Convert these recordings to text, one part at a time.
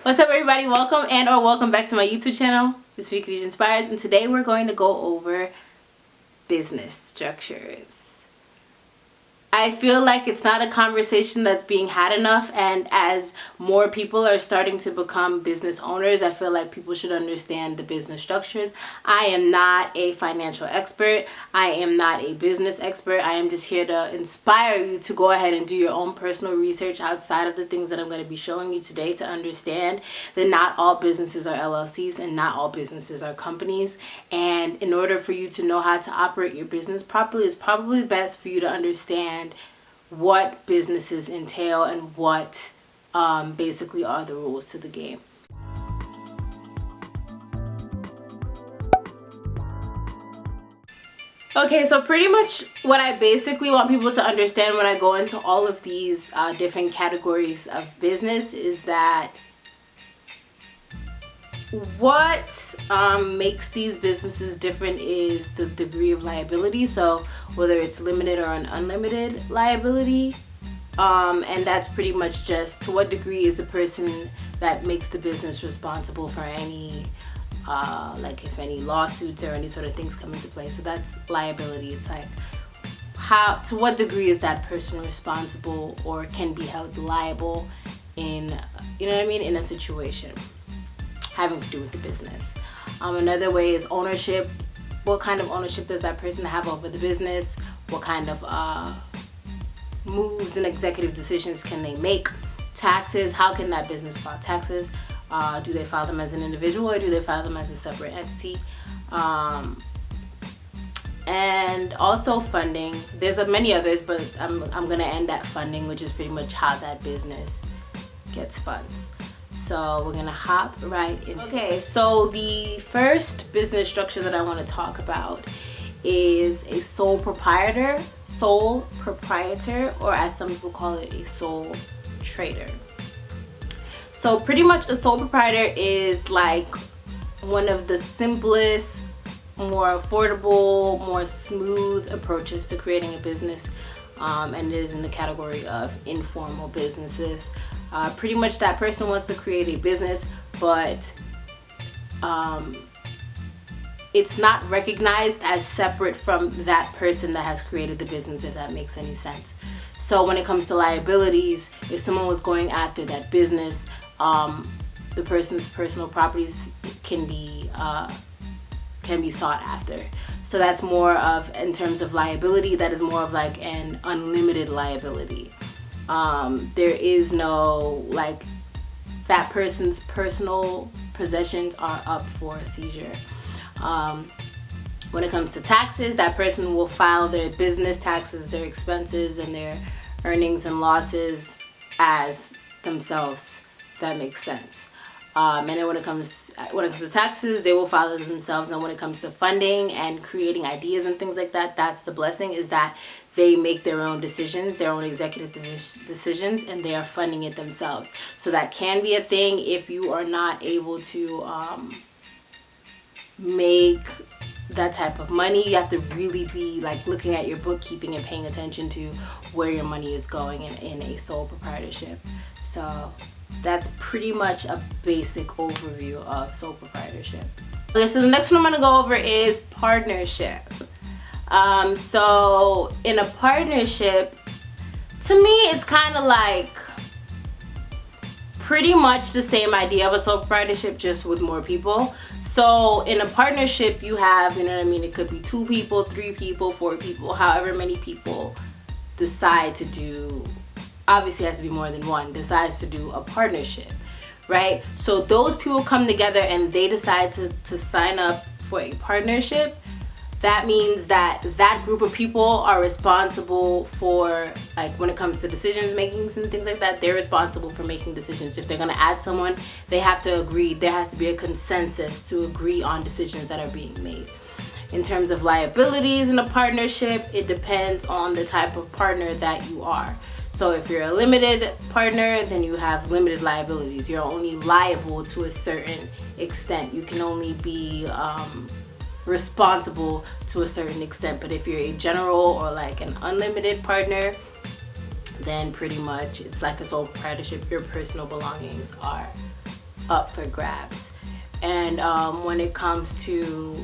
What's up, everybody? Welcome back to my YouTube channel. This week Khadijah Inspires, and today we're going to go over business structures. I feel like it's not a conversation that's being had enough, and as more people are starting to become business owners, I feel like people should understand the business structures. I am not a financial expert. I am not a business expert. I am just here to inspire you to go ahead and do your own personal research outside of the things that I'm going to be showing you today, to understand that not all businesses are LLCs and not all businesses are companies. And in order for you to know how to operate your business properly, it's probably best for you to understand what businesses entail and what basically are the rules to the game. Okay, so pretty much what I basically want people to understand when I go into all of these different categories of business is that what makes these businesses different is the degree of liability. So whether it's limited or an unlimited liability, and that's pretty much just to what degree is the person that makes the business responsible for any like if any lawsuits or any sort of things come into play. So that's liability. It's like to what degree is that person responsible or can be held liable in, you know what I mean, in a situation having to do with the business. Another way is ownership. What kind of ownership does that person have over the business? What kind of moves and executive decisions can they make? Taxes. How can that business file taxes? Do they file them as an individual or do they file them as a separate entity? And also funding. There's many others, but I'm gonna end at funding, which is pretty much how that business gets funds. So we're gonna hop right into it. Okay, so the first business structure that I want to talk about is a sole proprietor, or as some people call it, a sole trader. So pretty much a sole proprietor is like one of the simplest, more affordable, more smooth approaches to creating a business, and it is in the category of informal businesses. Pretty much that person wants to create a business, but it's not recognized as separate from that person that has created the business, if that makes any sense. So when it comes to liabilities, if someone was going after that business, the person's personal properties can be sought after. So that's more of, in terms of liability, that is more of like an unlimited liability. There is no, like, that person's personal possessions are up for seizure. When it comes to taxes, that person will file their business taxes, their expenses, and their earnings and losses as themselves, if that makes sense. And then when it comes to taxes, they will file it themselves. And when it comes to funding and creating ideas and things like that, that's the blessing, is that they make their own decisions, their own executive decisions, and they are funding it themselves. So that can be a thing if you are not able to make that type of money. You have to really be like looking at your bookkeeping and paying attention to where your money is going in a sole proprietorship. So that's pretty much a basic overview of sole proprietorship. Okay, so the next one I'm gonna go over is partnership. So in a partnership, to me, it's kind of like pretty much the same idea of a sole proprietorship, just with more people. So in a partnership, you have, you know what I mean, it could be 2 people, 3 people, 4 people, however many people decide to do, obviously it has to be more than one, decides to do a partnership, right? So those people come together and they decide to sign up for a partnership. That means that that group of people are responsible for, like, when it comes to decisions makings and things like that, they're responsible for making decisions. If they're going to add someone, they have to agree. There has to be a consensus to agree on decisions that are being made. In terms of liabilities in a partnership, it depends on the type of partner that you are. So if you're a limited partner, then you have limited liabilities. You're only liable to a certain extent. You can only be responsible to a certain extent. But if you're a general or like an unlimited partner, then pretty much it's like a sole proprietorship. Your personal belongings are up for grabs. And when it comes to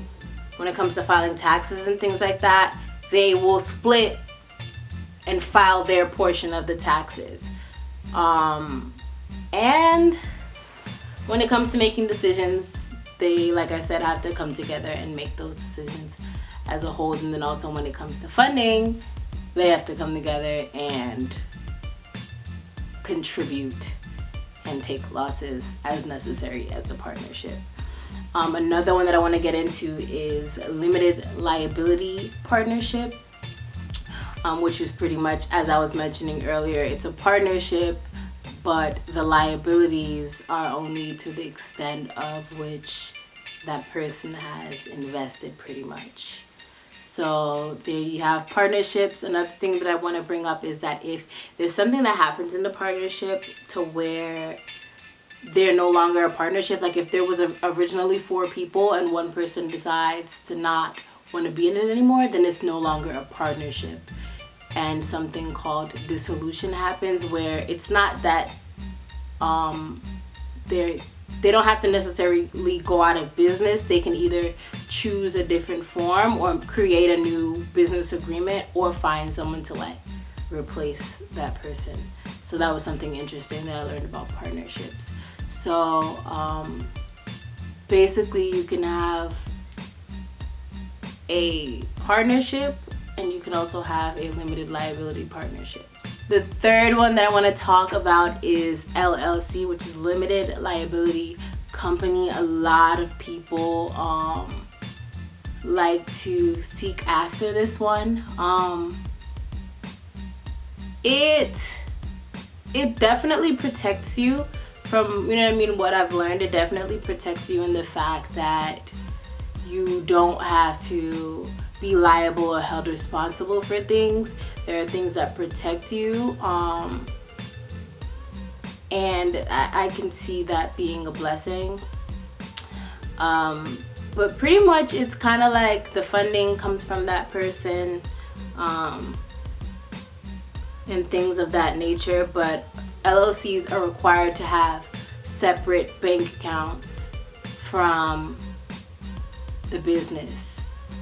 filing taxes and things like that, they will split and file their portion of the taxes. And when it comes to making decisions, they, like I said, have to come together and make those decisions as a whole. And then also when it comes to funding, they have to come together and contribute and take losses as necessary as a partnership. Another one that I want to get into is limited liability partnership, which is pretty much, as I was mentioning earlier, it's a partnership, but the liabilities are only to the extent of which that person has invested, pretty much. So there you have partnerships. Another thing that I want to bring up is that if there's something that happens in the partnership to where they're no longer a partnership, like if there was originally 4 people and one person decides to not want to be in it anymore, then it's no longer a partnership. And something called dissolution happens, where it's not that they don't have to necessarily go out of business. They can either choose a different form or create a new business agreement or find someone to like replace that person. So that was something interesting that I learned about partnerships. So basically you can have a partnership and you can also have a limited liability partnership. The third one that I want to talk about is LLC, which is limited liability company. A lot of people like to seek after this one. It definitely protects you from, you know what I mean, what I've learned. It definitely protects you in the fact that you don't have to be liable or held responsible for things. There are things that protect you, and I can see that being a blessing. But pretty much it's kind of like the funding comes from that person, and things of that nature. But LLCs are required to have separate bank accounts from the business.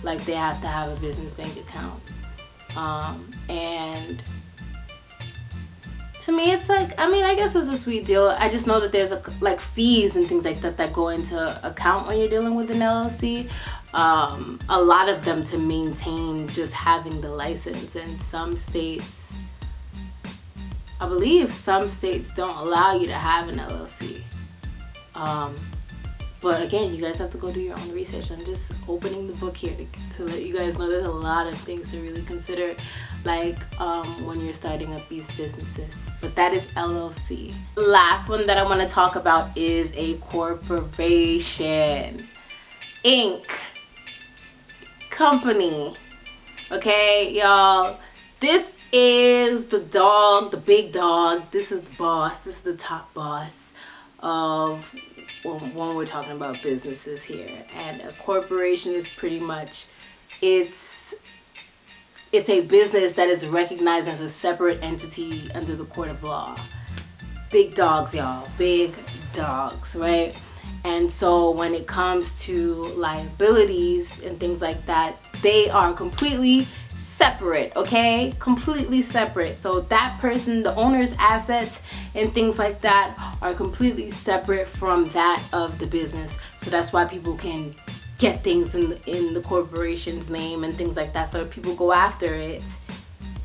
Like they have to have a business bank account. And to me, it's like, I mean, I guess it's a sweet deal. I just know that there's like fees and things like that that go into account when you're dealing with an LLC. A lot of them to maintain just having the license. And some states, I believe some states don't allow you to have an LLC. But again, you guys have to go do your own research. I'm just opening the book here to let you guys know there's a lot of things to really consider, like when you're starting up these businesses. But that is LLC. The last one that I want to talk about is a corporation. Inc. Company. Okay, y'all. This is the dog, the big dog. This is the boss. This is the top boss of when we're talking about businesses here. And a corporation is pretty much, it's a business that is recognized as a separate entity under the court of law. Big dogs, y'all. Big dogs, right? And so when it comes to liabilities and things like that, they are completely separate, okay? Completely separate. So that person, the owner's assets and things like that are completely separate from that of the business. So that's why people can get things in the corporation's name and things like that. So if people go after it,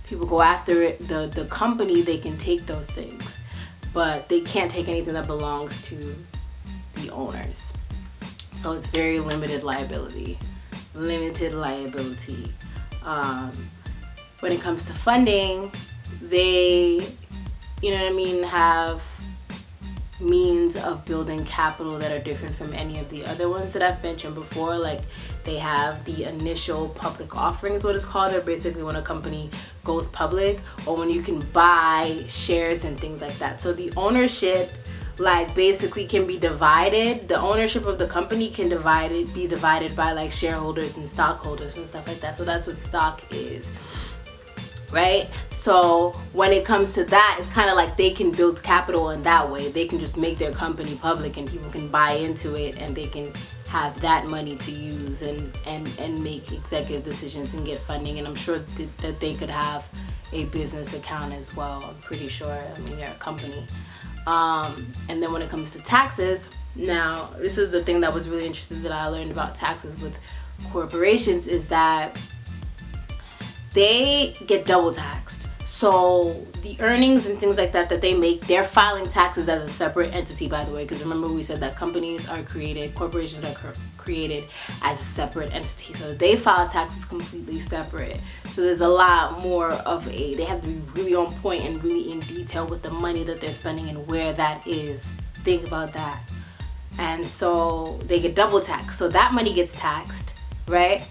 the company, they can take those things, but they can't take anything that belongs to the owners. So it's very limited liability. When it comes to funding, they, you know what I mean, have means of building capital that are different from any of the other ones that I've mentioned before. Like they have the initial public offering is what it's called. They're basically when a company goes public or when you can buy shares and things like that. So the ownership like basically can be divided. The ownership of the company can be divided by like shareholders and stockholders and stuff like that. So that's what stock is. right? So when it comes to that, it's kind of like they can build capital in that way. They can just make their company public and people can buy into it, and they can have that money to use and make executive decisions and get funding. And I'm sure that they could have a business account as well. I'm pretty sure. I mean, they're a company. And then when it comes to taxes, now this is the thing that was really interesting that I learned about taxes with corporations, is that they get double taxed. So the earnings and things like that that they make, they're filing taxes as a separate entity, by the way, because remember we said that corporations are created as a separate entity. So they file taxes completely separate. So there's a lot more of they have to be really on point and really in detail with the money that they're spending and where that is. Think about that. And so they get double taxed. So that money gets taxed, right?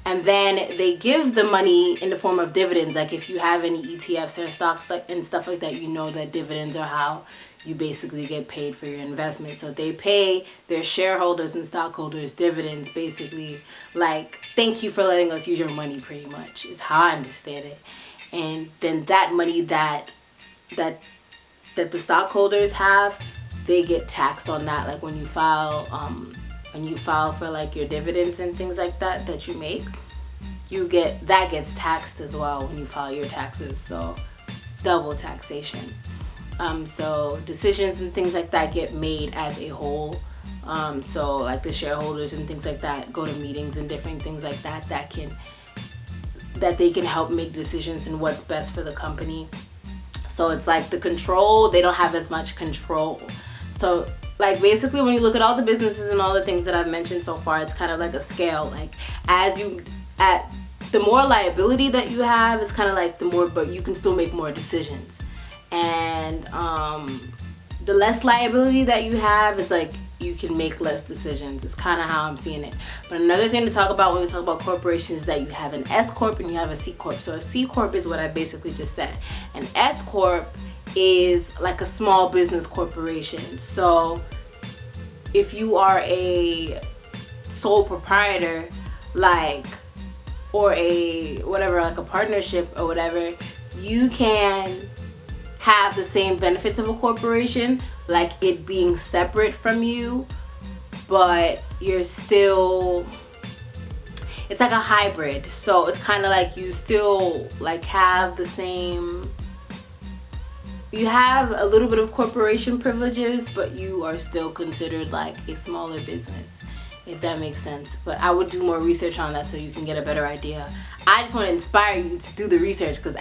And then they give the money in the form of dividends. Like if you have any ETFs or stocks and stuff like that, you know that dividends are how you basically get paid for your investment. So they pay their shareholders and stockholders dividends, basically like, thank you for letting us use your money, pretty much is how I understand it. And then that money that the stockholders have, they get taxed on that. Like when you file for like your dividends and things like that you make, that gets taxed as well when you file your taxes. So it's double taxation. So decisions and things like that get made as a whole. So like the shareholders and things like that go to meetings and different things like that that they can help make decisions in what's best for the company. So it's like the control, they don't have as much control. So like basically when you look at all the businesses and all the things that I've mentioned so far, it's kind of like a scale. Like the more liability that you have, it's kind of like the more, but you can still make more decisions. And the less liability that you have, it's like you can make less decisions. It's kind of how I'm seeing it. But another thing to talk about when we talk about corporations is that you have an S Corp and you have a C Corp. So a C Corp is what I basically just said. An S Corp is like a small business corporation. So if you are a sole proprietor, like, or like a partnership or whatever, you can have the same benefits of a corporation, like it being separate from you, but you're still, it's like a hybrid. So it's kind of like you still like have the same, you have a little bit of corporation privileges, but you are still considered like a smaller business, if that makes sense. But I would do more research on that so you can get a better idea. I just want to inspire you to do the research, because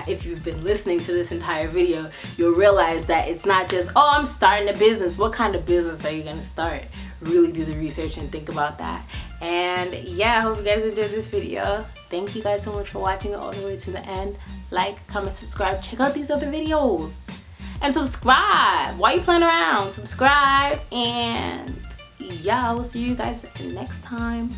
if you've been listening to this entire video, you'll realize that it's not just, oh, I'm starting a business. What kind of business are you going to start? Really do the research and think about that. And yeah, I hope you guys enjoyed this video. Thank you guys so much for watching it all the way to the end. Like, comment, subscribe, check out these other videos, and subscribe. Why you playing around? Subscribe, and yeah, I will see you guys next time.